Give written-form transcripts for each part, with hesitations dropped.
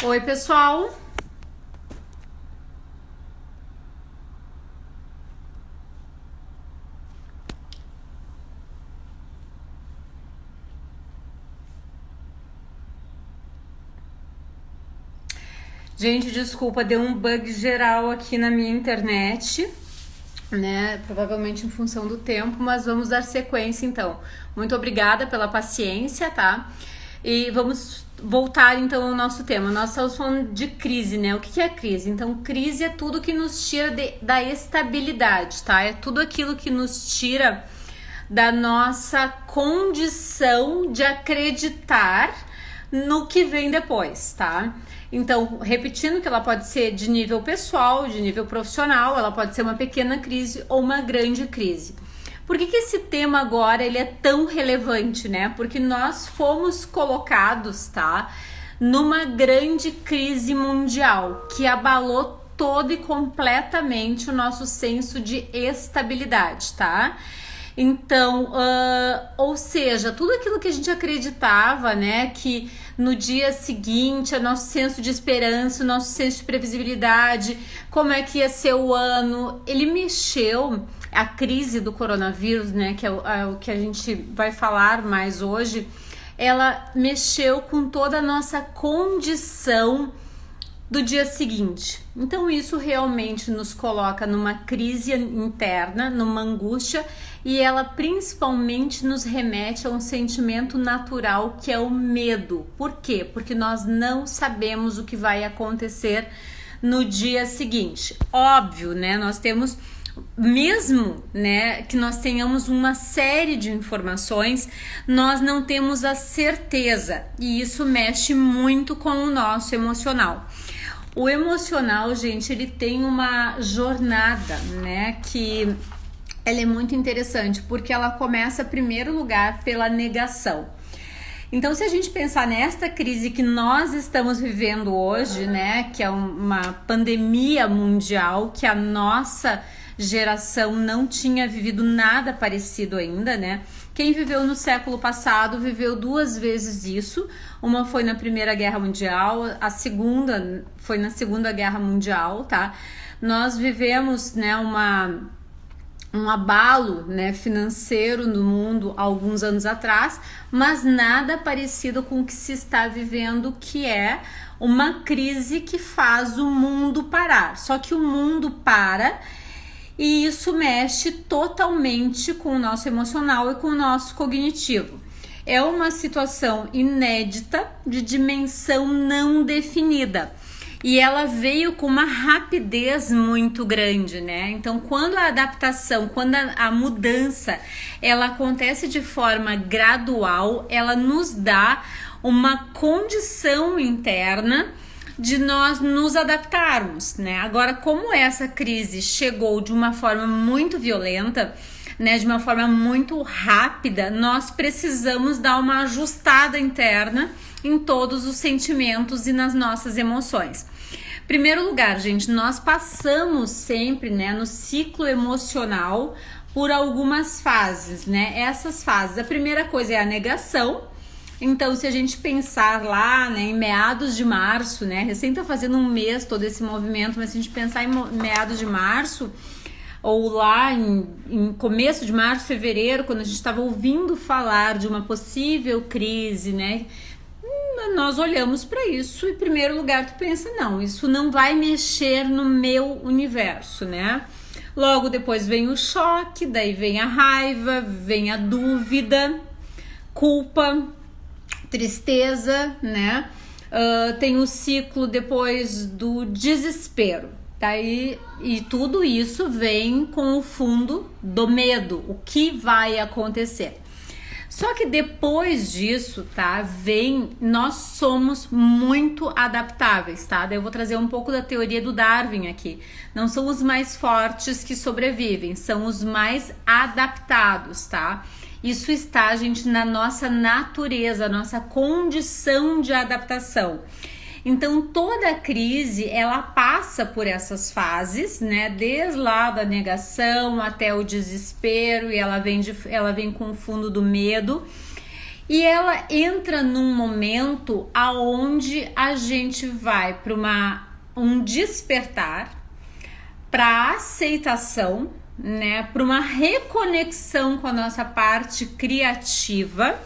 Oi, pessoal. Gente, desculpa, deu um bug geral aqui na minha internet, né? Provavelmente em função do tempo, mas vamos dar sequência então. Muito obrigada pela paciência, tá? E vamos voltar então ao nosso tema. Nós estamos falando de crise, né? O que é crise? Então, crise é tudo que nos tira da estabilidade, tá? É tudo aquilo que nos tira da nossa condição de acreditar no que vem depois, tá? Então, repetindo que ela pode ser de nível pessoal, de nível profissional, ela pode ser uma pequena crise ou uma grande crise. Por que esse tema agora ele é tão relevante, né? Porque nós fomos colocados, tá, numa grande crise mundial que abalou todo e completamente o nosso senso de estabilidade, tá? Então, ou seja, tudo aquilo que a gente acreditava, né, que no dia seguinte, o nosso senso de esperança, o nosso senso de previsibilidade, como é que ia ser o ano, ele mexeu. A crise do coronavírus, né, que é o que a gente vai falar mais hoje, ela mexeu com toda a nossa condição do dia seguinte. Então isso realmente nos coloca numa crise interna, numa angústia, e ela principalmente nos remete a um sentimento natural que é o medo. Por quê? Porque nós não sabemos o que vai acontecer no dia seguinte. Óbvio, né? Nós temos, mesmo, né, que nós tenhamos uma série de informações, nós não temos a certeza, e isso mexe muito com o nosso emocional. O emocional, gente, ele tem uma jornada, né, que ela é muito interessante, porque ela começa, em primeiro lugar, pela negação. Então, se a gente pensar nesta crise que nós estamos vivendo hoje, né, que é uma pandemia mundial, que a nossa geração não tinha vivido nada parecido ainda, né? Quem viveu no século passado viveu duas vezes isso. Uma foi na Primeira Guerra Mundial, a segunda foi na Segunda Guerra Mundial, tá? Nós vivemos, né, um abalo, né, financeiro no mundo alguns anos atrás, mas nada parecido com o que se está vivendo, que é uma crise que faz o mundo parar. Só que o mundo para e isso mexe totalmente com o nosso emocional e com o nosso cognitivo. É uma situação inédita, de dimensão não definida. E ela veio com uma rapidez muito grande, né? Então, quando a adaptação, quando a mudança, ela acontece de forma gradual, ela nos dá uma condição interna de nós nos adaptarmos, né? Agora, como essa crise chegou de uma forma muito violenta, né, de uma forma muito rápida, nós precisamos dar uma ajustada interna em todos os sentimentos e nas nossas emoções. Primeiro lugar, gente, nós passamos sempre, né, no ciclo emocional por algumas fases, né? Essas fases, a primeira coisa é a negação. Então, se a gente pensar lá, né, em meados de março, né, recém tá fazendo um mês todo esse movimento, mas se a gente pensar em meados de março, ou lá em começo de março, fevereiro, quando a gente estava ouvindo falar de uma possível crise, né, nós olhamos para isso e, em primeiro lugar, tu pensa, não, isso não vai mexer no meu universo, né? Logo depois vem o choque, daí vem a raiva, vem a dúvida, culpa, tristeza, né? Tem o ciclo depois do desespero, tá? E tudo isso vem com o fundo do medo, o que vai acontecer. Só que depois disso, tá, nós somos muito adaptáveis, tá? Daí eu vou trazer um pouco da teoria do Darwin aqui. Não são os mais fortes que sobrevivem, são os mais adaptados, tá? Isso está, gente, na nossa natureza, nossa condição de adaptação. Então, toda crise, ela passa por essas fases, né? Desde lá da negação até o desespero, e ela vem com o fundo do medo. E ela entra num momento aonde a gente vai para um despertar, para aceitação, né, para uma reconexão com a nossa parte criativa,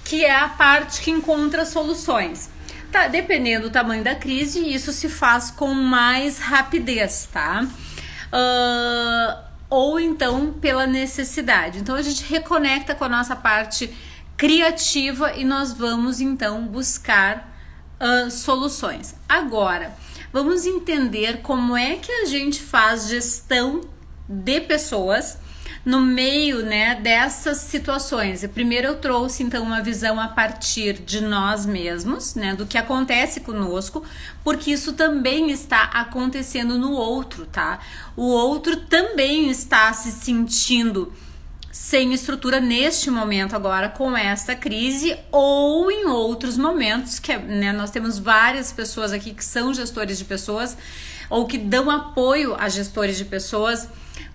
que é a parte que encontra soluções. Tá, dependendo do tamanho da crise, isso se faz com mais rapidez, tá? Ou então pela necessidade. Então a gente reconecta com a nossa parte criativa e nós vamos então buscar soluções. Agora, vamos entender como é que a gente faz gestão de pessoas no meio, né, dessas situações. Primeiro eu trouxe então uma visão a partir de nós mesmos, né, do que acontece conosco, porque isso também está acontecendo no outro, tá? O outro também está se sentindo sem estrutura neste momento agora com esta crise ou em outros momentos que, né, nós temos várias pessoas aqui que são gestores de pessoas ou que dão apoio a gestores de pessoas.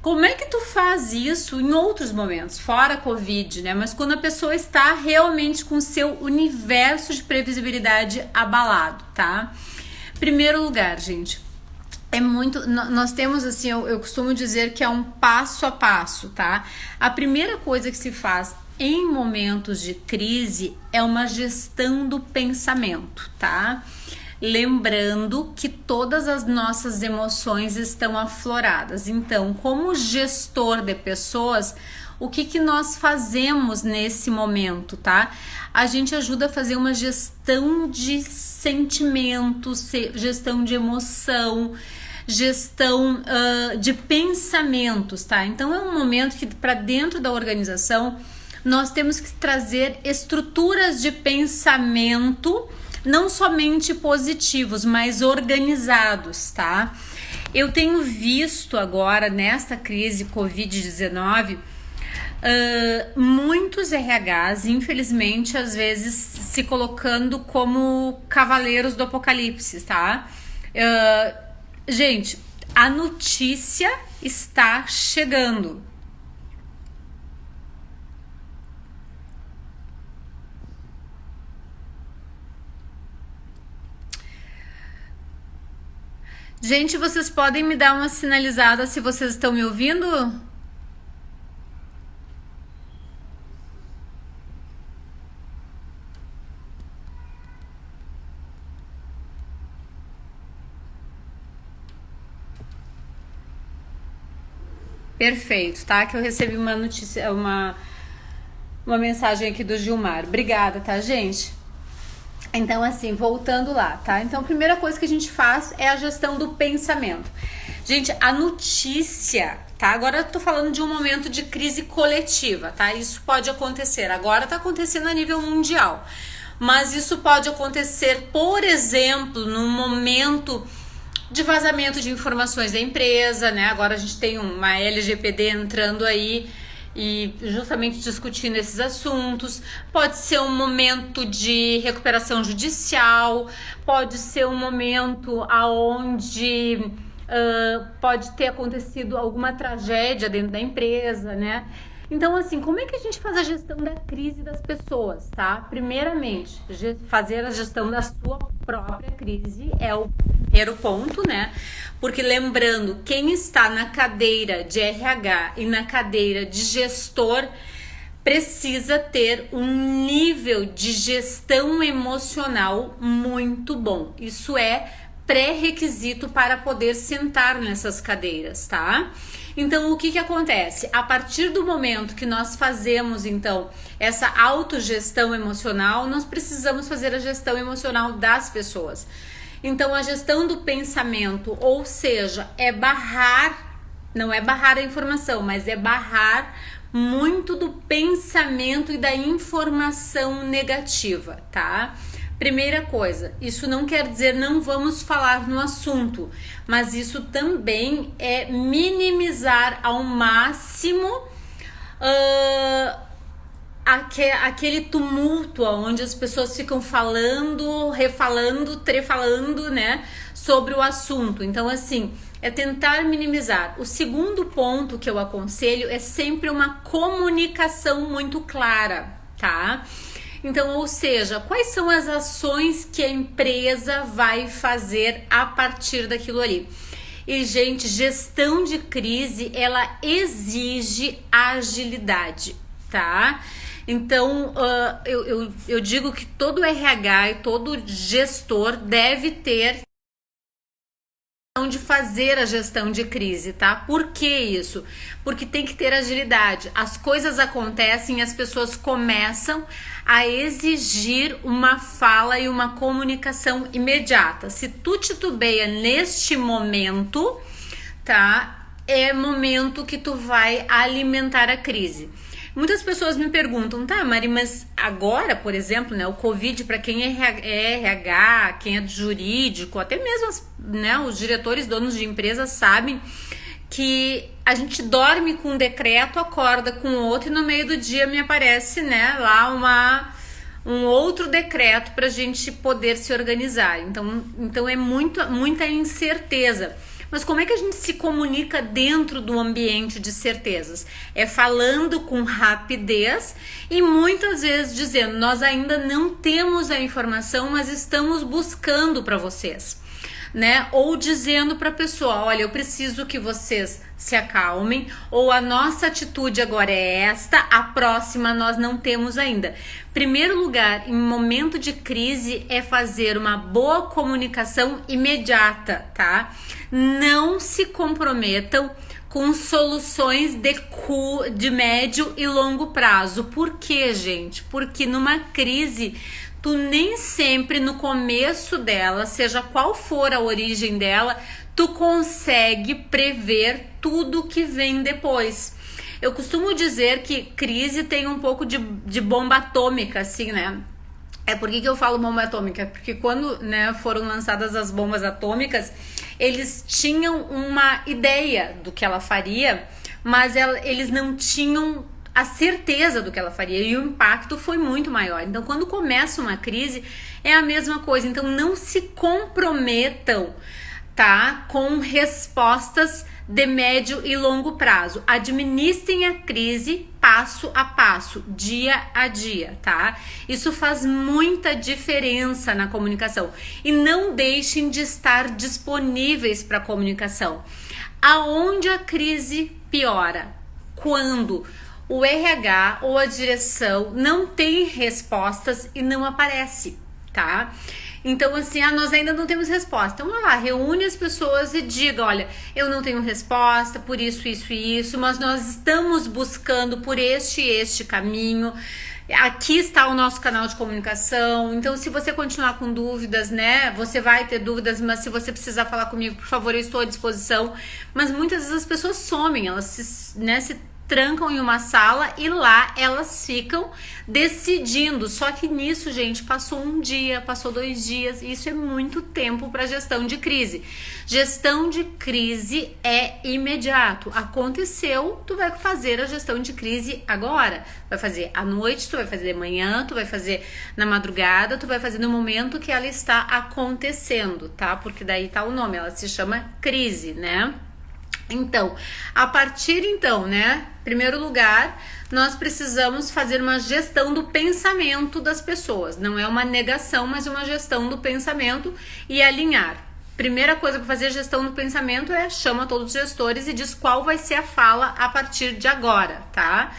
Como é que tu faz isso em outros momentos, fora Covid, né? Mas quando a pessoa está realmente com o seu universo de previsibilidade abalado, tá? Primeiro lugar, gente, nós temos assim, eu costumo dizer que é um passo a passo, tá? A primeira coisa que se faz em momentos de crise é uma gestão do pensamento, tá? Lembrando que todas as nossas emoções estão afloradas. Então, como gestor de pessoas, o que nós fazemos nesse momento, tá? A gente ajuda a fazer uma gestão de sentimentos, gestão de emoção, gestão de pensamentos, tá? Então, é um momento que para dentro da organização nós temos que trazer estruturas de pensamento não somente positivos, mas organizados, tá? Eu tenho visto agora, nesta crise Covid-19, muitos RHs, infelizmente, às vezes se colocando como cavaleiros do apocalipse, tá? Gente, a notícia está chegando. Gente, vocês podem me dar uma sinalizada se vocês estão me ouvindo? Perfeito, tá? Que eu recebi uma notícia, uma mensagem aqui do Gilmar. Obrigada, tá, gente? Então, assim, voltando lá, tá? Então, a primeira coisa que a gente faz é a gestão do pensamento. Gente, a notícia, tá? Agora eu tô falando de um momento de crise coletiva, tá? Isso pode acontecer. Agora tá acontecendo a nível mundial. Mas isso pode acontecer, por exemplo, num momento de vazamento de informações da empresa, né? Agora a gente tem uma LGPD entrando aí e justamente discutindo esses assuntos. Pode ser um momento de recuperação judicial, pode ser um momento aonde pode ter acontecido alguma tragédia dentro da empresa, né? Então, assim, como é que a gente faz a gestão da crise das pessoas, tá? Primeiramente, fazer a gestão da sua própria crise é o primeiro ponto, né? Porque lembrando, quem está na cadeira de RH e na cadeira de gestor precisa ter um nível de gestão emocional muito bom. Isso é pré-requisito para poder sentar nessas cadeiras, tá? Então, o que acontece? A partir do momento que nós fazemos, então, essa autogestão emocional, nós precisamos fazer a gestão emocional das pessoas. Então, a gestão do pensamento, ou seja, é barrar, não é barrar a informação, mas é barrar muito do pensamento e da informação negativa, tá? Primeira coisa, isso não quer dizer não vamos falar no assunto, mas isso também é minimizar ao máximo aquele tumulto onde as pessoas ficam falando, refalando, trefalando, né, sobre o assunto. Então, assim, é tentar minimizar. O segundo ponto que eu aconselho é sempre uma comunicação muito clara, tá? Então, ou seja, quais são as ações que a empresa vai fazer a partir daquilo ali? E, gente, gestão de crise, ela exige agilidade, tá? Então, eu digo que todo RH e todo gestor deve ter de fazer a gestão de crise, tá? Por que isso? Porque tem que ter agilidade. As coisas acontecem e as pessoas começam a exigir uma fala e uma comunicação imediata. Se tu titubeia neste momento, tá? É momento que tu vai alimentar a crise. Muitas pessoas me perguntam, tá, Mari, mas agora, por exemplo, né, o Covid, para quem é RH, quem é jurídico, até mesmo né, os diretores, donos de empresas sabem que a gente dorme com um decreto, acorda com outro e no meio do dia me aparece, né, lá um outro decreto para a gente poder se organizar. Então é muita incerteza. Mas como é que a gente se comunica dentro do ambiente de certezas? É falando com rapidez e muitas vezes dizendo, nós ainda não temos a informação, mas estamos buscando para vocês, né? Ou dizendo para a pessoa, olha, eu preciso que vocês se acalmem, ou a nossa atitude agora é esta, a próxima nós não temos ainda. Primeiro lugar, em momento de crise, é fazer uma boa comunicação imediata, tá? Não se comprometam com soluções de médio e longo prazo. Por quê, gente? Porque numa crise, tu nem sempre no começo dela, seja qual for a origem dela, tu consegue prever tudo que vem depois. Eu costumo dizer que crise tem um pouco de bomba atômica, assim, né? Por que eu falo bomba atômica? Porque quando, né, foram lançadas as bombas atômicas, eles tinham uma ideia do que ela faria, mas eles não tinham a certeza do que ela faria e o impacto foi muito maior. Então, quando começa uma crise, é a mesma coisa. Então, não se comprometam, tá, com respostas de médio e longo prazo. Administrem a crise passo a passo, dia a dia, tá? Isso faz muita diferença na comunicação. E não deixem de estar disponíveis para a comunicação. Aonde a crise piora? Quando o RH ou a direção não tem respostas e não aparece, tá? Então, assim, nós ainda não temos resposta. Então, vai lá, reúne as pessoas e diga, olha, eu não tenho resposta por isso, isso e isso, mas nós estamos buscando por este caminho. Aqui está o nosso canal de comunicação. Então, se você continuar com dúvidas, né, você vai ter dúvidas, mas se você precisar falar comigo, por favor, eu estou à disposição. Mas muitas vezes as pessoas somem, elas se trancam em uma sala e lá elas ficam decidindo. Só que nisso, gente, passou um dia, passou 2 dias, isso é muito tempo para gestão de crise. Gestão de crise é imediato. Aconteceu, tu vai fazer a gestão de crise agora. Vai fazer à noite, tu vai fazer de manhã, tu vai fazer na madrugada, tu vai fazer no momento que ela está acontecendo, tá? Porque daí tá o nome, ela se chama crise, né? Então, a partir né, primeiro lugar, nós precisamos fazer uma gestão do pensamento das pessoas. Não é uma negação, mas uma gestão do pensamento e alinhar. Primeira coisa para fazer gestão do pensamento é chama todos os gestores e diz qual vai ser a fala a partir de agora, tá?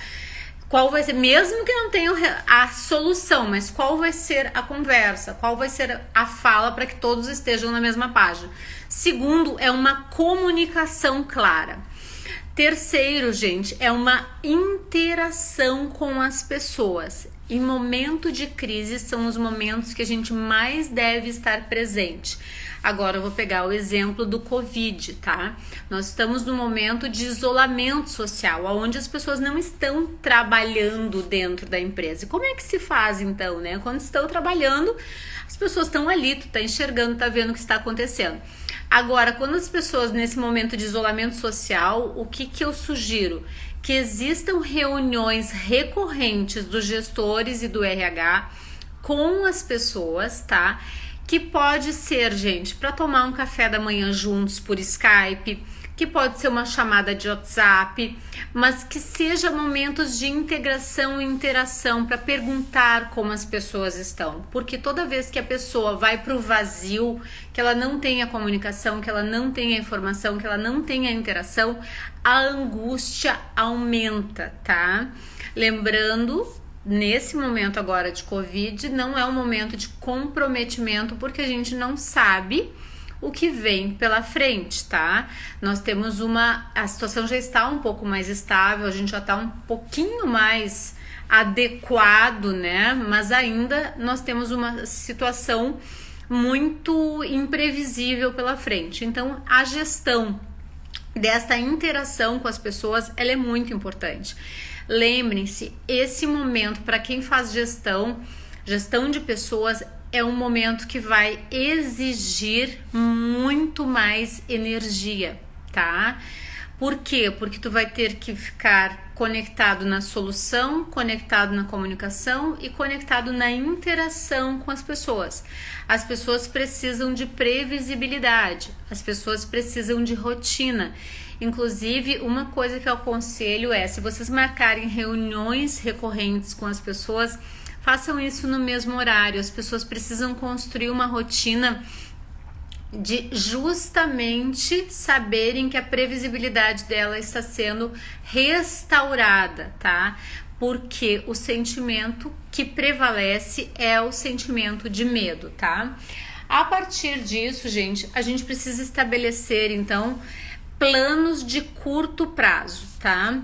Qual vai ser, mesmo que não tenha a solução, mas qual vai ser a conversa, qual vai ser a fala para que todos estejam na mesma página. Segundo, é uma comunicação clara. Terceiro, gente, é uma interação com as pessoas. Em momento de crise são os momentos que a gente mais deve estar presente. Agora eu vou pegar o exemplo do Covid, tá? Nós estamos num momento de isolamento social, onde as pessoas não estão trabalhando dentro da empresa. E como é que se faz então, né? Quando estão trabalhando, as pessoas estão ali, tu tá enxergando, tá vendo o que está acontecendo. Agora, quando as pessoas nesse momento de isolamento social, o que eu sugiro? Que existam reuniões recorrentes dos gestores e do RH com as pessoas, tá? Que pode ser, gente, para tomar um café da manhã juntos por Skype, que pode ser uma chamada de WhatsApp, mas que seja momentos de integração e interação para perguntar como as pessoas estão, porque toda vez que a pessoa vai para o vazio, que ela não tem a comunicação, que ela não tem a informação, que ela não tem a interação, a angústia aumenta, tá? Lembrando, nesse momento agora de Covid, não é um momento de comprometimento, porque a gente não sabe o que vem pela frente, tá? Nós temos a situação já está um pouco mais estável, a gente já está um pouquinho mais adequado, né? Mas ainda nós temos uma situação muito imprevisível pela frente. Então, a gestão desta interação com as pessoas, ela é muito importante. Lembrem-se, esse momento, para quem faz gestão de pessoas, é um momento que vai exigir muito mais energia, tá? Por quê? Porque tu vai ter que ficar conectado na solução, conectado na comunicação e conectado na interação com as pessoas. As pessoas precisam de previsibilidade, as pessoas precisam de rotina. Inclusive, uma coisa que eu aconselho é, se vocês marcarem reuniões recorrentes com as pessoas, façam isso no mesmo horário. As pessoas precisam construir uma rotina de justamente saberem que a previsibilidade dela está sendo restaurada, tá? Porque o sentimento que prevalece é o sentimento de medo, tá? A partir disso, gente, a gente precisa estabelecer, então, planos de curto prazo, tá?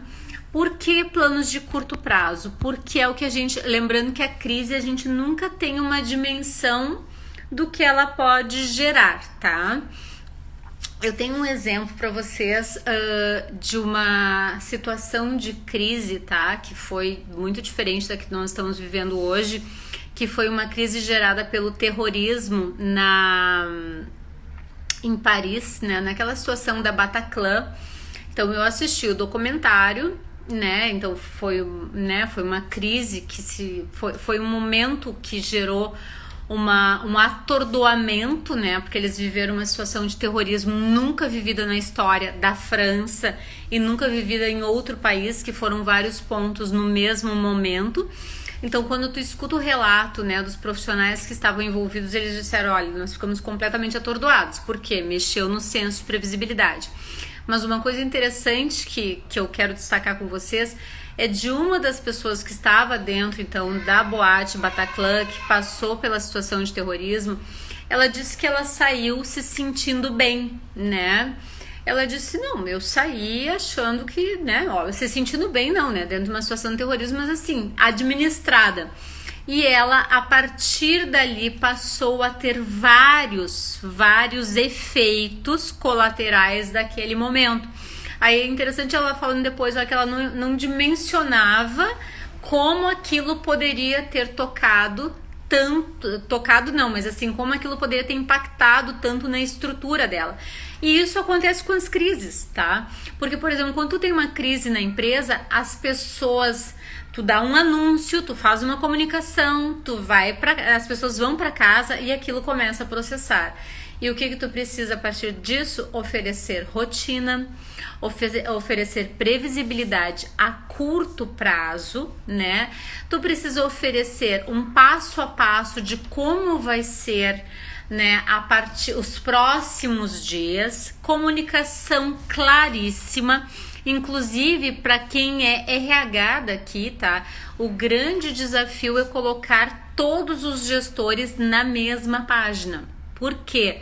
Por que planos de curto prazo? Porque é o que a gente... Lembrando que a crise, a gente nunca tem uma dimensão do que ela pode gerar, tá? Eu tenho um exemplo para vocês de uma situação de crise, tá? Que foi muito diferente da que nós estamos vivendo hoje, que foi uma crise gerada pelo terrorismo em Paris, né? Naquela situação da Bataclan. Então, eu assisti o documentário, né? Então foi uma crise que foi um momento que gerou um atordoamento, né? Porque eles viveram uma situação de terrorismo nunca vivida na história da França e nunca vivida em outro país, que foram vários pontos no mesmo momento. Então, quando tu escuta o relato, né, dos profissionais que estavam envolvidos, eles disseram, olha, nós ficamos completamente atordoados, porque mexeu no senso de previsibilidade. Mas uma coisa interessante que eu quero destacar com vocês é de uma das pessoas que estava dentro, então, da boate Bataclan, que passou pela situação de terrorismo. Ela disse que ela saiu se sentindo bem, né? Ela disse, não, eu saí achando que, né, ó, se sentindo bem não, né, dentro de uma situação de terrorismo, mas assim, administrada. E ela, a partir dali, passou a ter vários efeitos colaterais daquele momento. Aí é interessante ela falando depois, ó, que ela não dimensionava como aquilo poderia ter tocado não, mas assim, como aquilo poderia ter impactado tanto na estrutura dela. E isso acontece com as crises, tá? Porque, por exemplo, quando tu tem uma crise na empresa, as pessoas... Tu dá um anúncio, tu faz uma comunicação, as pessoas vão para casa e aquilo começa a processar. E o que tu precisa a partir disso? Oferecer rotina, oferecer previsibilidade a curto prazo, né? Tu precisa oferecer um passo a passo de como vai ser, né, os próximos dias, comunicação claríssima. Inclusive, para quem é RH daqui, tá? O grande desafio é colocar todos os gestores na mesma página. Por quê?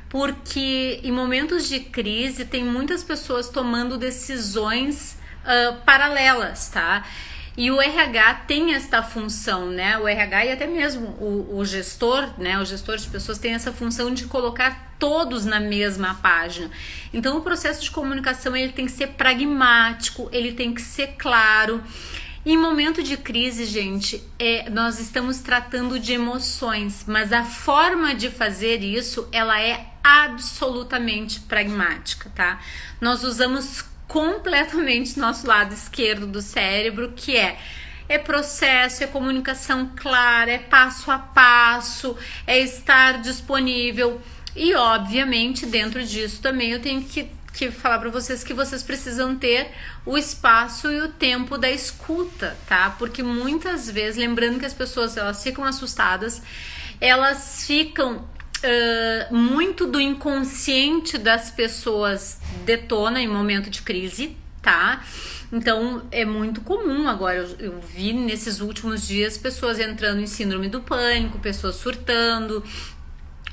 Porque em momentos de crise tem muitas pessoas tomando decisões paralelas, tá? E o RH tem esta função, né? O RH e até mesmo o gestor, né? O gestor de pessoas tem essa função de colocar todos na mesma página. Então, o processo de comunicação ele tem que ser pragmático, ele tem que ser claro. Em momento de crise, gente, nós estamos tratando de emoções, mas a forma de fazer isso, ela é absolutamente pragmática, tá? Nós usamos completamente nosso lado esquerdo do cérebro, que é processo, é comunicação clara, é passo a passo, é estar disponível. E obviamente dentro disso também eu tenho que que falar para vocês que vocês precisam ter o espaço e o tempo da escuta, tá? Porque muitas vezes, lembrando que as pessoas elas ficam assustadas, elas ficam muito do inconsciente das pessoas detona em momento de crise, tá? Então é muito comum agora, eu vi nesses últimos dias pessoas entrando em síndrome do pânico, pessoas surtando,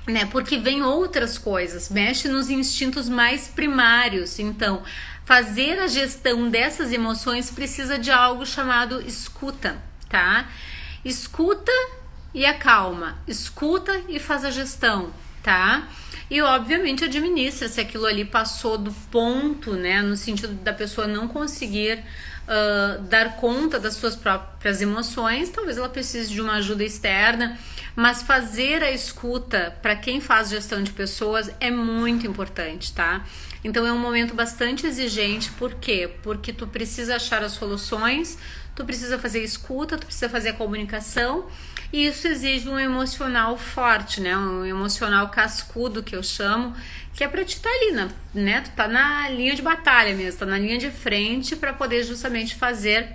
né? Porque vem outras coisas, mexe nos instintos mais primários. Então, fazer a gestão dessas emoções precisa de algo chamado escuta, tá? Escuta e acalma, escuta e faz a gestão, tá? E obviamente administra se aquilo ali passou do ponto, né? No sentido da pessoa não conseguir dar conta das suas próprias emoções, talvez ela precise de uma ajuda externa, mas fazer a escuta para quem faz gestão de pessoas é muito importante, tá? Então é um momento bastante exigente, por quê? Porque tu precisa achar as soluções, tu precisa fazer escuta, tu precisa fazer a comunicação, e isso exige um emocional forte, né? Um emocional cascudo, que eu chamo, que é pra te estar ali, né? Tu tá na linha de batalha mesmo, tá na linha de frente para poder justamente fazer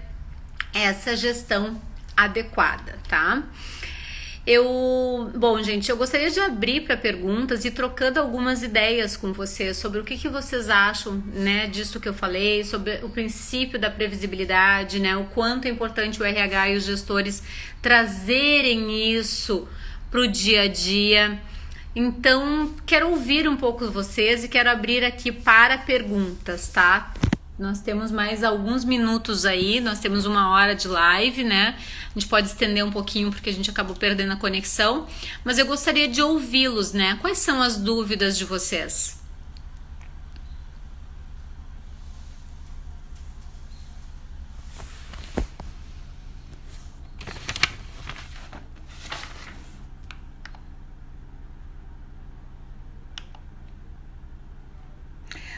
essa gestão adequada, tá? Bom, gente, eu gostaria de abrir para perguntas e trocando algumas ideias com vocês sobre o que vocês acham, né, disso que eu falei, sobre o princípio da previsibilidade, né, o quanto é importante o RH e os gestores trazerem isso pro dia a dia. Então, quero ouvir um pouco vocês e quero abrir aqui para perguntas, tá? Nós temos mais alguns minutos aí, nós temos 1 hora de live, né? A gente pode estender um pouquinho porque a gente acabou perdendo a conexão, mas eu gostaria de ouvi-los, né? Quais são as dúvidas de vocês?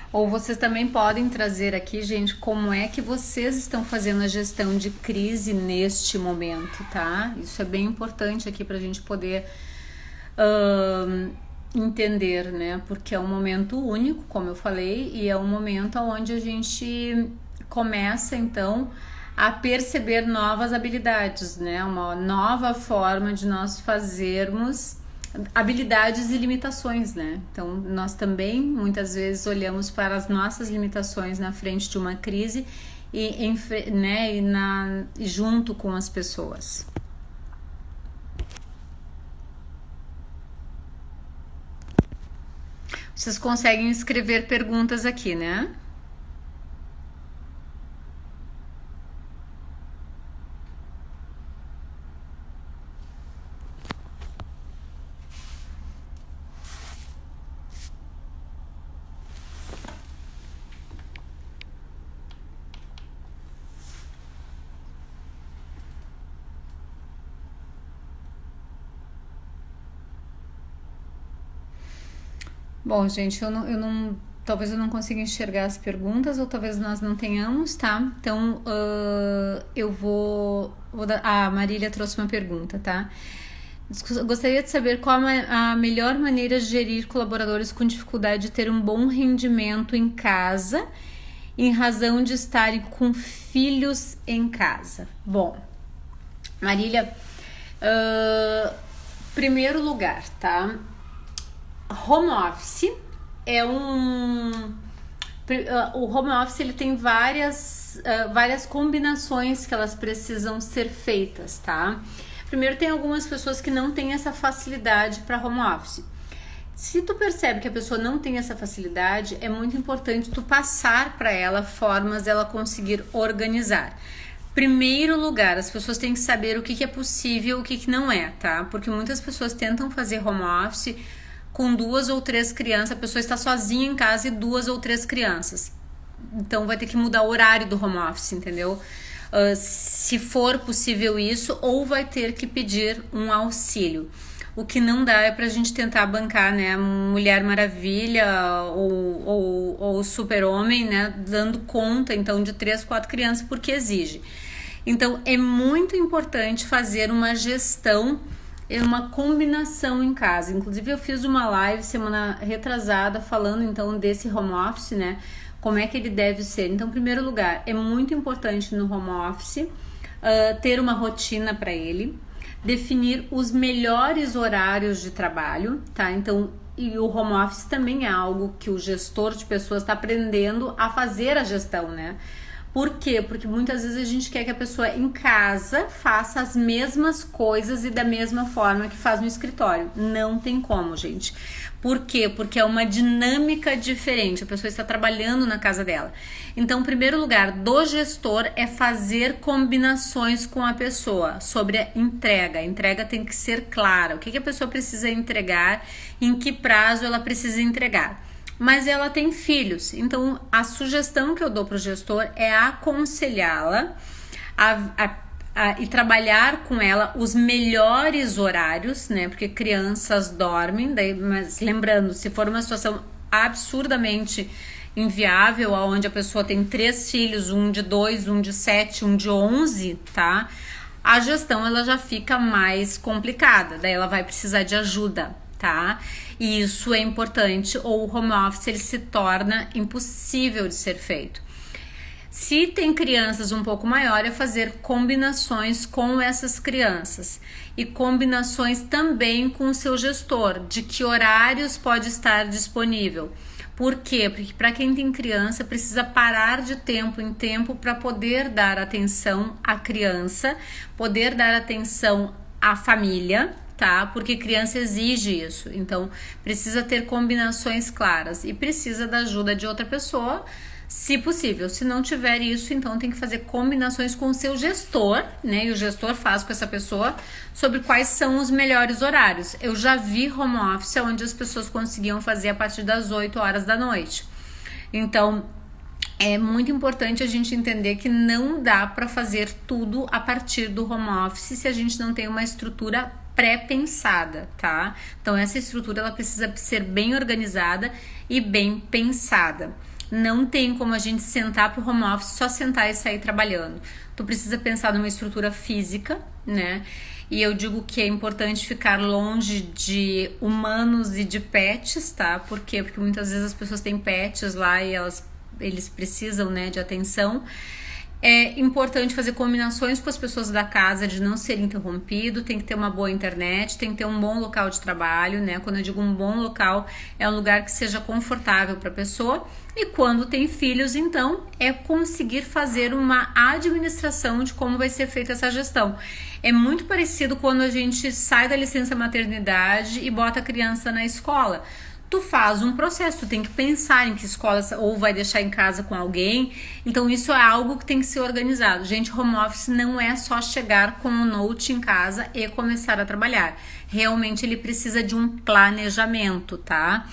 Ou vocês também podem trazer aqui, gente, como é que vocês estão fazendo a gestão de crise neste momento, tá? Isso é bem importante aqui pra gente poder entender, né? Porque é um momento único, como eu falei, e é um momento onde a gente começa, então, a perceber novas habilidades, né? Uma nova forma de nós fazermos habilidades e limitações, né? Então, nós também, muitas vezes, olhamos para as nossas limitações na frente de uma crise e junto com as pessoas. Vocês conseguem escrever perguntas aqui, né? Bom, gente, talvez eu não consiga enxergar as perguntas, ou talvez nós não tenhamos, tá? Então, eu vou dar... a Marília trouxe uma pergunta, tá? Gostaria de saber qual a melhor maneira de gerir colaboradores com dificuldade de ter um bom rendimento em casa, em razão de estarem com filhos em casa. Bom, Marília, primeiro lugar, tá? Home office é o home office ele tem várias combinações que elas precisam ser feitas, tá? Primeiro, tem algumas pessoas que não têm essa facilidade para home office. Se tu percebe que a pessoa não tem essa facilidade, é muito importante tu passar para ela formas dela conseguir organizar. Primeiro lugar, as pessoas têm que saber o que é possível e o que não é, tá? Porque muitas pessoas tentam fazer home office com 2 ou 3 crianças, a pessoa está sozinha em casa e 2 ou 3 crianças. Então vai ter que mudar o horário do home office, entendeu? Se for possível isso, ou vai ter que pedir um auxílio. O que não dá é pra gente tentar bancar, né, Mulher Maravilha ou Super-Homem, né, dando conta, então, de 3, 4 crianças, porque exige. Então, é muito importante fazer uma gestão é uma combinação em casa. Inclusive eu fiz uma live semana retrasada falando então desse home office, né? Como é que ele deve ser. Então, em primeiro lugar, é muito importante no home office ter uma rotina para ele, definir os melhores horários de trabalho, tá? Então, e o home office também é algo que o gestor de pessoas está aprendendo a fazer a gestão, né? Por quê? Porque muitas vezes a gente quer que a pessoa em casa faça as mesmas coisas e da mesma forma que faz no escritório. Não tem como, gente. Por quê? Porque é uma dinâmica diferente. A pessoa está trabalhando na casa dela. Então, em primeiro lugar, do gestor é fazer combinações com a pessoa sobre a entrega. A entrega tem que ser clara. O que a pessoa precisa entregar, em que prazo ela precisa entregar. Mas ela tem filhos, então a sugestão que eu dou para o gestor é aconselhá-la e trabalhar com ela os melhores horários, né? Porque crianças dormem, mas lembrando, se for uma situação absurdamente inviável, onde a pessoa tem 3 filhos, um de 2, um de 7, um de 11, tá? A gestão ela já fica mais complicada, daí ela vai precisar de ajuda, tá? E isso é importante, ou o home office ele se torna impossível de ser feito. Se tem crianças um pouco maiores, é fazer combinações com essas crianças e combinações também com o seu gestor, de que horários pode estar disponível. Por quê? Porque para quem tem criança precisa parar de tempo em tempo para poder dar atenção à criança, poder dar atenção à família, tá? Porque criança exige isso, então precisa ter combinações claras e precisa da ajuda de outra pessoa, se possível. Se não tiver isso, então tem que fazer combinações com o seu gestor, né? E o gestor faz com essa pessoa sobre quais são os melhores horários. Eu já vi home office onde as pessoas conseguiam fazer a partir das 8 horas da noite. Então, é muito importante a gente entender que não dá para fazer tudo a partir do home office se a gente não tem uma estrutura pré-pensada, tá? Então essa estrutura ela precisa ser bem organizada e bem pensada. Não tem como a gente sentar pro home office, só sentar e sair trabalhando. Tu precisa pensar numa estrutura física, né? E eu digo que é importante ficar longe de humanos e de pets, tá? Por quê? Porque muitas vezes as pessoas têm pets lá e eles precisam, né, de atenção. É importante fazer combinações com as pessoas da casa de não ser interrompido, tem que ter uma boa internet, tem que ter um bom local de trabalho, né? Quando eu digo um bom local, é um lugar que seja confortável para a pessoa. E quando tem filhos, então, é conseguir fazer uma administração de como vai ser feita essa gestão. É muito parecido quando a gente sai da licença maternidade e bota a criança na escola. Tu faz um processo, tu tem que pensar em que escola ou vai deixar em casa com alguém, então isso é algo que tem que ser organizado. Gente, home office não é só chegar com um note em casa e começar a trabalhar, realmente ele precisa de um planejamento, tá?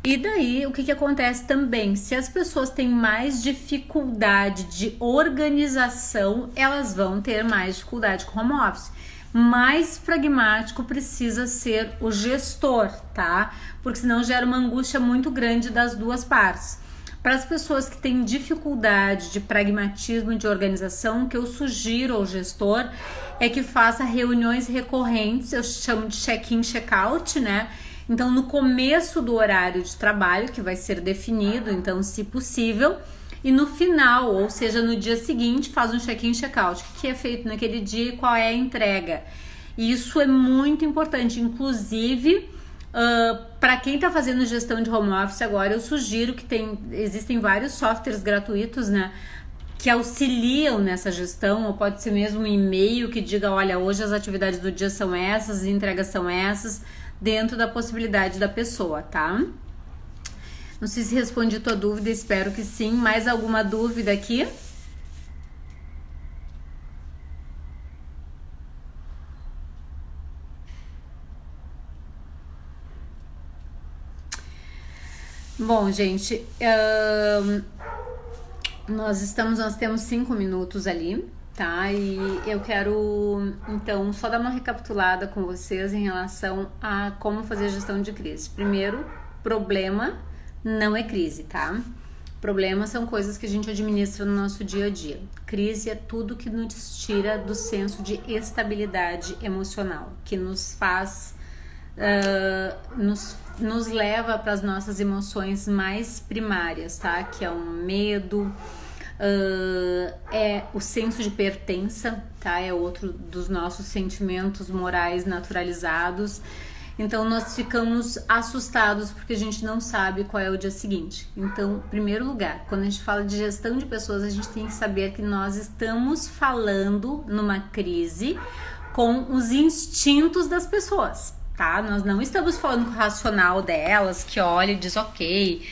E daí, o que acontece também? Se as pessoas têm mais dificuldade de organização, elas vão ter mais dificuldade com home office. Mais pragmático precisa ser o gestor, tá? Porque senão gera uma angústia muito grande das duas partes. Para as pessoas que têm dificuldade de pragmatismo e de organização, o que eu sugiro ao gestor é que faça reuniões recorrentes, eu chamo de check-in, check-out, né? Então, no começo do horário de trabalho, que vai ser definido, então, se possível, e no final, ou seja, no dia seguinte, faz um check-in, check-out. O que é feito naquele dia e qual é a entrega. E isso é muito importante. Inclusive, para quem está fazendo gestão de home office agora, eu sugiro que existem vários softwares gratuitos, né, que auxiliam nessa gestão, ou pode ser mesmo um e-mail que diga, olha, hoje as atividades do dia são essas, as entregas são essas, dentro da possibilidade da pessoa, tá? Não sei se respondi tua dúvida, espero que sim. Mais alguma dúvida aqui? Bom, gente, nós temos 5 minutos ali, tá? E eu quero, então, só dar uma recapitulada com vocês em relação a como fazer gestão de crise. Primeiro, problema não é crise, tá? Problemas são coisas que a gente administra no nosso dia a dia. Crise é tudo que nos tira do senso de estabilidade emocional, que nos faz, nos leva para as nossas emoções mais primárias, tá? Que é o medo, é o senso de pertença, tá? É outro dos nossos sentimentos morais naturalizados. Então nós ficamos assustados porque a gente não sabe qual é o dia seguinte. Então, em primeiro lugar, quando a gente fala de gestão de pessoas, a gente tem que saber que nós estamos falando numa crise com os instintos das pessoas, tá? Nós não estamos falando com o racional delas, que olha e diz ok.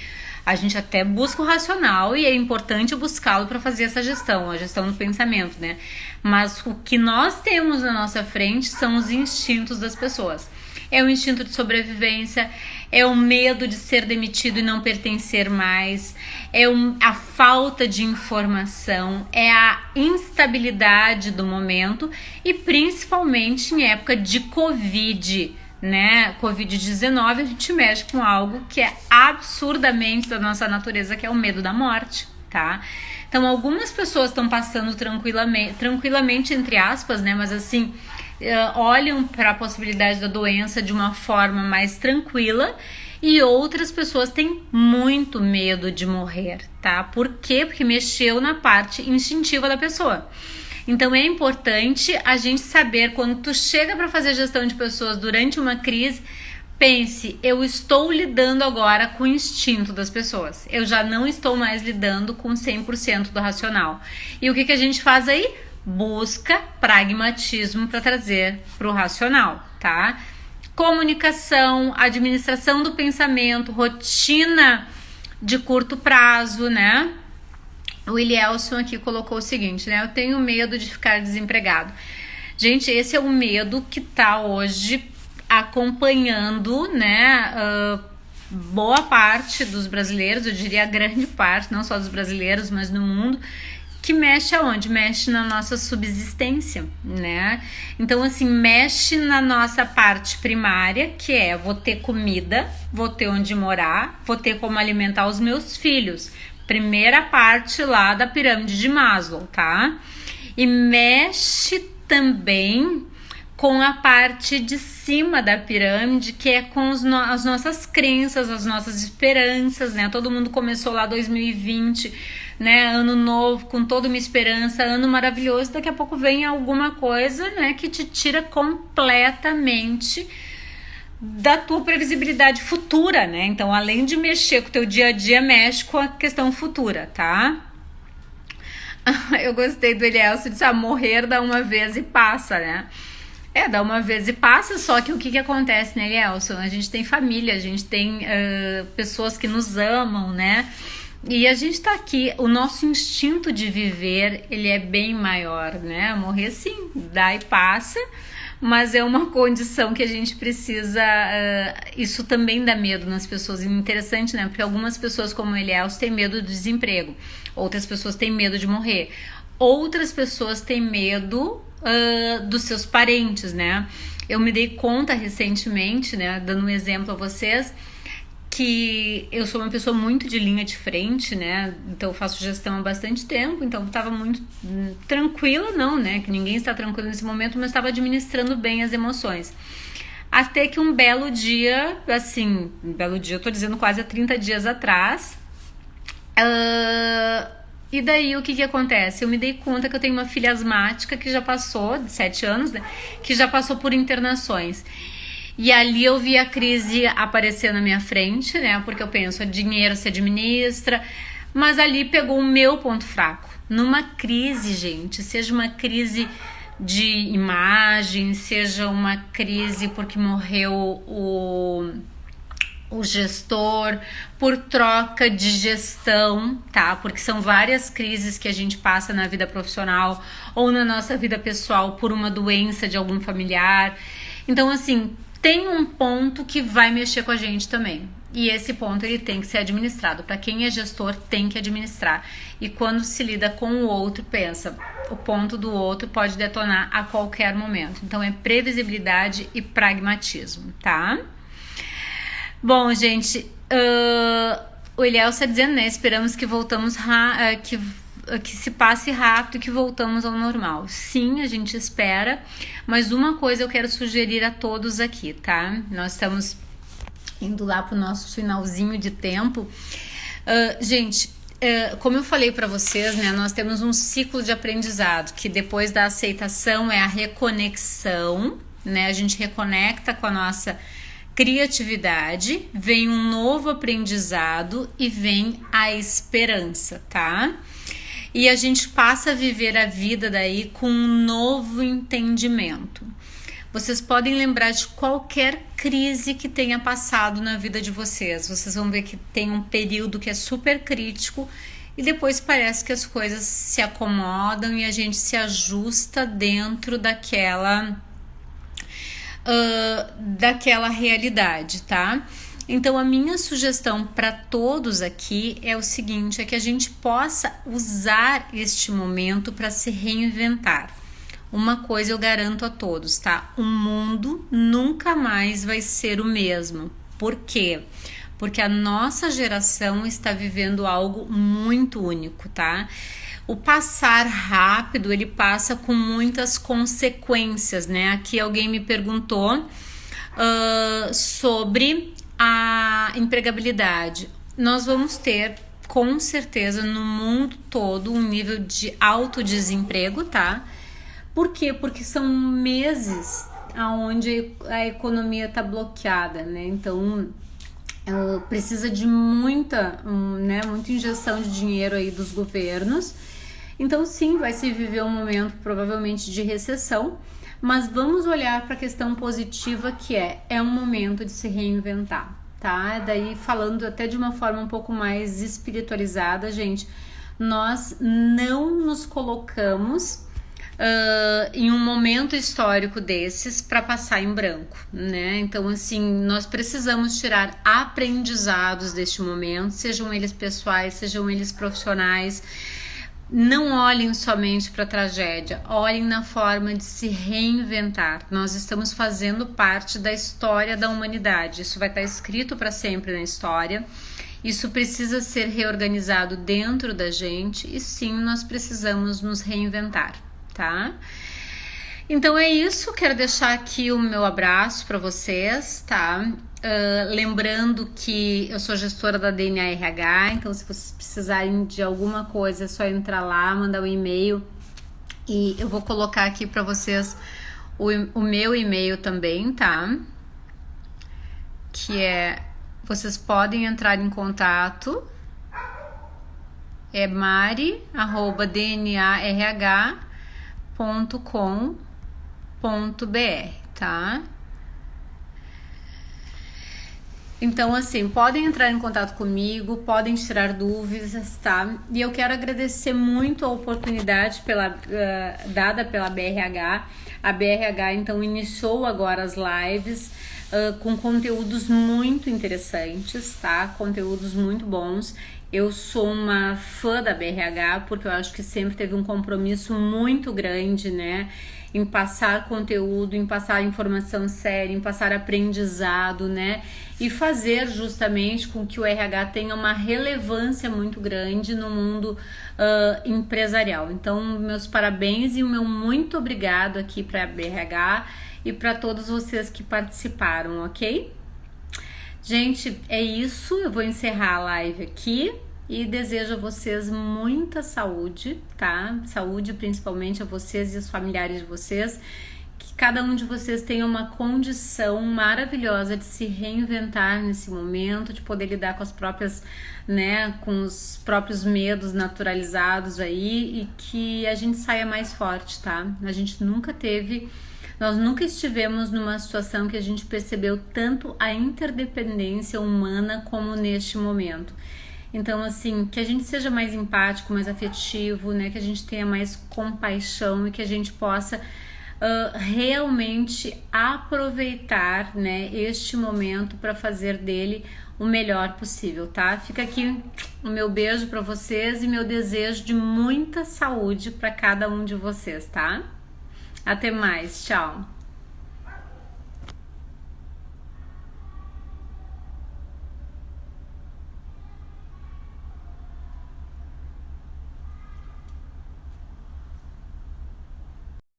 A gente até busca o racional e é importante buscá-lo para fazer essa gestão, a gestão do pensamento, né? Mas o que nós temos na nossa frente são os instintos das pessoas. É o instinto de sobrevivência, é o medo de ser demitido e não pertencer mais, é a falta de informação, é a instabilidade do momento e principalmente em época de Covid, né? Covid-19, a gente mexe com algo que é absurdamente da nossa natureza, que é o medo da morte, tá? Então, algumas pessoas estão passando tranquilamente entre aspas, né? Mas assim, olham para a possibilidade da doença de uma forma mais tranquila e outras pessoas têm muito medo de morrer, tá? Por quê? Porque mexeu na parte instintiva da pessoa. Então é importante a gente saber, quando tu chega para fazer gestão de pessoas durante uma crise, pense, eu estou lidando agora com o instinto das pessoas. Eu já não estou mais lidando com 100% do racional. E o que a gente faz aí? Busca pragmatismo para trazer para o racional, tá? Comunicação, administração do pensamento, rotina de curto prazo, né? O Elielson aqui colocou o seguinte, né? Eu tenho medo de ficar desempregado. Gente, esse é o medo que tá hoje acompanhando, né? Boa parte dos brasileiros, eu diria a grande parte, não só dos brasileiros, mas no mundo, que mexe aonde? Mexe na nossa subsistência, né? Então, assim, mexe na nossa parte primária, que é vou ter comida, vou ter onde morar, vou ter como alimentar os meus filhos. Primeira parte lá da pirâmide de Maslow, tá? E mexe também com a parte de cima da pirâmide, que é com as nossas crenças, as nossas esperanças, né? Todo mundo começou lá 2020, né? Ano novo, com toda uma esperança, ano maravilhoso. Daqui a pouco vem alguma coisa, né? Que te tira completamente da tua previsibilidade futura, né? Então, além de mexer com o teu dia a dia, mexe com a questão futura, tá? Eu gostei do Elielson, disse, morrer dá uma vez e passa, né? Dá uma vez e passa, só que o que acontece, né, Elielson? A gente tem família, a gente tem pessoas que nos amam, né? E a gente tá aqui, o nosso instinto de viver, ele é bem maior, né? Morrer sim, dá e passa, mas é uma condição que a gente precisa, isso também dá medo nas pessoas, interessante, né? Porque algumas pessoas como o Elielson têm medo do desemprego, outras pessoas têm medo de morrer, outras pessoas têm medo dos seus parentes, né? Eu me dei conta recentemente, né, dando um exemplo a vocês, que eu sou uma pessoa muito de linha de frente, né? Então eu faço gestão há bastante tempo, então estava muito tranquila, não, né? Que ninguém está tranquilo nesse momento, mas estava administrando bem as emoções. Até que um belo dia, assim, eu tô dizendo quase há 30 dias atrás, e daí o que acontece? Eu me dei conta que eu tenho uma filha asmática que já passou, de 7 anos, né? Que já passou por internações. E ali eu vi a crise aparecer na minha frente, né? Porque eu penso, dinheiro se administra, mas ali pegou o meu ponto fraco. Numa crise, gente, seja uma crise de imagem, seja uma crise porque morreu o gestor, por troca de gestão, tá? Porque são várias crises que a gente passa na vida profissional ou na nossa vida pessoal por uma doença de algum familiar. Então, assim, tem um ponto que vai mexer com a gente também. E esse ponto ele tem que ser administrado. Para quem é gestor, tem que administrar. E quando se lida com o outro, pensa, o ponto do outro pode detonar a qualquer momento. Então é previsibilidade e pragmatismo, tá? Bom, gente, O Eliel está dizendo, né? Esperamos que voltamos que se passe rápido e que voltamos ao normal. Sim, a gente espera, mas uma coisa eu quero sugerir a todos aqui, tá? Nós estamos indo lá pro nosso finalzinho de tempo. Gente, como eu falei para vocês, né? Nós temos um ciclo de aprendizado que depois da aceitação é a reconexão, né? A gente reconecta com a nossa criatividade, vem um novo aprendizado e vem a esperança, tá? E a gente passa a viver a vida daí com um novo entendimento. Vocês podem lembrar de qualquer crise que tenha passado na vida de vocês. Vocês vão ver que tem um período que é super crítico e depois parece que as coisas se acomodam e a gente se ajusta dentro daquela realidade, tá? Então a minha sugestão para todos aqui é o seguinte, é que a gente possa usar este momento para se reinventar. Uma coisa eu garanto a todos, tá? O mundo nunca mais vai ser o mesmo. Por quê? Porque a nossa geração está vivendo algo muito único, tá? O passar rápido, ele passa com muitas consequências, né? Aqui alguém me perguntou sobre a empregabilidade. Nós vamos ter, com certeza, no mundo todo, um nível de alto desemprego, tá? Por quê? Porque são meses onde a economia está bloqueada, né? Então, precisa de muita injeção de dinheiro aí dos governos. Então, sim, vai se viver um momento provavelmente de recessão, mas vamos olhar para a questão positiva que é um momento de se reinventar, tá? Daí, falando até de uma forma um pouco mais espiritualizada, gente, nós não nos colocamos em um momento histórico desses para passar em branco, né? Então, assim, nós precisamos tirar aprendizados deste momento, sejam eles pessoais, sejam eles profissionais. Não olhem somente para a tragédia, olhem na forma de se reinventar. Nós estamos fazendo parte da história da humanidade, isso vai estar escrito para sempre na história. Isso precisa ser reorganizado dentro da gente e sim, nós precisamos nos reinventar, tá? Então é isso, quero deixar aqui o meu abraço para vocês, tá? Lembrando que eu sou gestora da DNA RH, então se vocês precisarem de alguma coisa é só entrar lá, mandar um e-mail e eu vou colocar aqui para vocês o meu e-mail também, tá? Que vocês podem entrar em contato, é mari@dnarh.com.br, tá? Então, assim, podem entrar em contato comigo, podem tirar dúvidas, tá? E eu quero agradecer muito a oportunidade dada pela BRH. A BRH, então, iniciou agora as lives com conteúdos muito interessantes, tá? Conteúdos muito bons. Eu sou uma fã da BRH porque eu acho que sempre teve um compromisso muito grande, né? Em passar conteúdo, em passar informação séria, em passar aprendizado, né? E fazer justamente com que o RH tenha uma relevância muito grande no mundo empresarial. Então, meus parabéns e o meu muito obrigado aqui para a BRH e para todos vocês que participaram, ok? Gente, é isso. Eu vou encerrar a live aqui. E desejo a vocês muita saúde, tá? Saúde principalmente a vocês e os familiares de vocês. Que cada um de vocês tenha uma condição maravilhosa de se reinventar nesse momento, de poder lidar com as próprias, né, com os próprios medos naturalizados aí e que a gente saia mais forte, tá? Nós nunca estivemos numa situação que a gente percebeu tanto a interdependência humana como neste momento. Então, assim, que a gente seja mais empático, mais afetivo, né? Que a gente tenha mais compaixão e que a gente possa realmente aproveitar, né, este momento para fazer dele o melhor possível, tá? Fica aqui o meu beijo para vocês e meu desejo de muita saúde para cada um de vocês, tá? Até mais, tchau!